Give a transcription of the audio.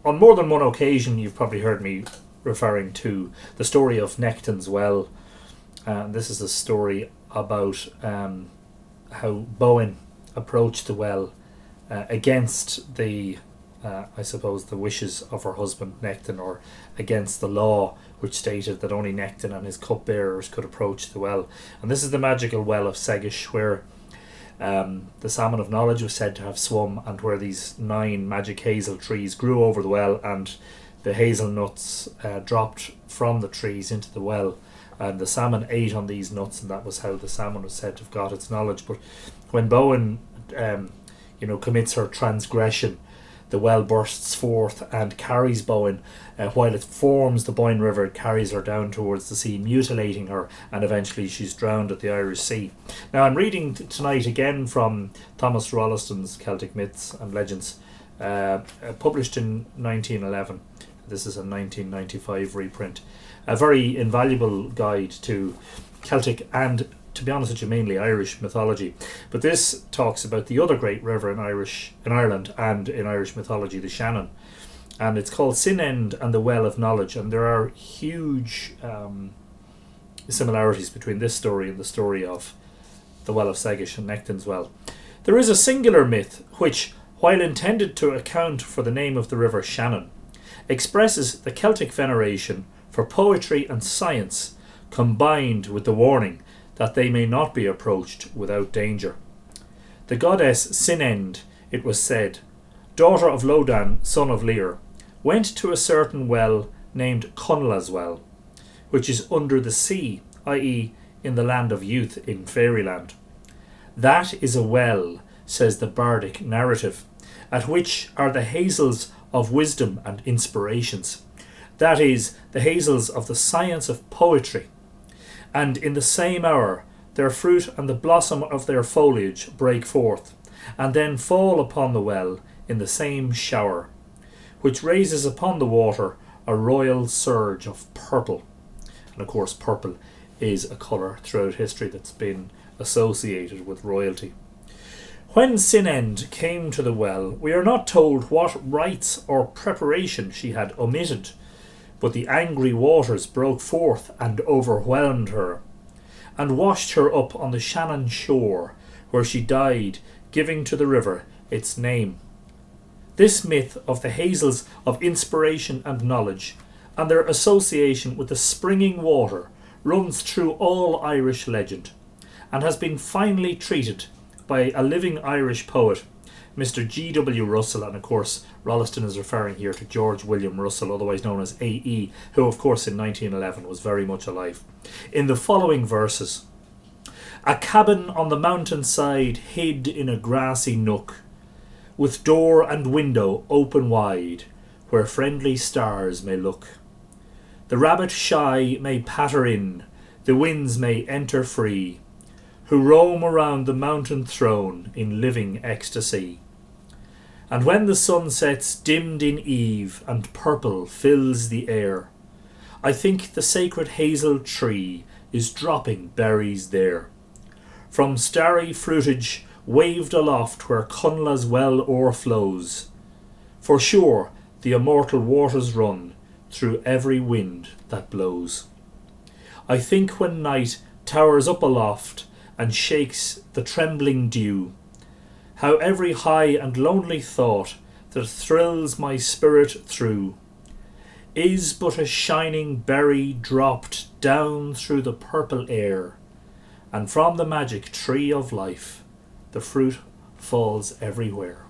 on more than one occasion, you've probably heard me referring to the story of Nechtain's well. This is a story about how Bóinn approached the well against the, I suppose, the wishes of her husband Nechtain, or against the law which stated that only Nechtain and his cupbearers could approach the well. And this is the magical well of Segais, where the salmon of knowledge was said to have swum, and where these 9 magic hazel trees grew over the well, and the hazelnuts dropped from the trees into the well, and the salmon ate on these nuts, and that was how the salmon was said to have got its knowledge. But when Bóinn commits her transgression, the well bursts forth and carries Bóinn, while it forms the Bóinn River. It carries her down towards the sea, mutilating her, and eventually she's drowned at the Irish Sea. Now I'm reading tonight again from Thomas Rolliston's Celtic Myths and Legends, published in 1911. This is a 1995 reprint. A very invaluable guide to Celtic and, to be honest with you, mainly Irish mythology. But this talks about the other great river in Ireland and in Irish mythology, the Shannon. And it's called Sinend and the Well of Knowledge. And there are huge similarities between this story and the story of the Well of Segais and Nechtain's well. There is a singular myth which, while intended to account for the name of the river Shannon, expresses the Celtic veneration for poetry and science, combined with the warning that they may not be approached without danger. The goddess Sinend, it was said, daughter of Lodan, son of Lear, went to a certain well named Connla's well, which is under the sea, i.e. in the land of youth in fairyland. That is a well, says the bardic narrative, at which are the hazels of wisdom and inspirations, that is, the hazels of the science of poetry, and in the same hour their fruit and the blossom of their foliage break forth, and then fall upon the well in the same shower, which raises upon the water a royal surge of purple. And of course purple is a colour throughout history that's been associated with royalty. When Sinend came to the well, we are not told what rites or preparation she had omitted, but the angry waters broke forth and overwhelmed her, and washed her up on the Shannon shore, where she died, giving to the river its name. This myth of the hazels of inspiration and knowledge, and their association with the springing water, runs through all Irish legend, and has been finely treated by a living Irish poet, Mr. G.W. Russell, and of course Rolliston is referring here to George William Russell, otherwise known as A.E., who of course in 1911 was very much alive, in the following verses. A cabin on the mountain side hid in a grassy nook, with door and window open wide, where friendly stars may look. The rabbit shy may patter in, the winds may enter free, who roam around the mountain throne in living ecstasy. And when the sun sets dimmed in eve and purple fills the air, I think the sacred hazel tree is dropping berries there. From starry fruitage waved aloft where Connla's well o'erflows, for sure the immortal waters run through every wind that blows. I think when night towers up aloft and shakes the trembling dew, how every high and lonely thought that thrills my spirit through is but a shining berry dropped down through the purple air, and from the magic tree of life the fruit falls everywhere.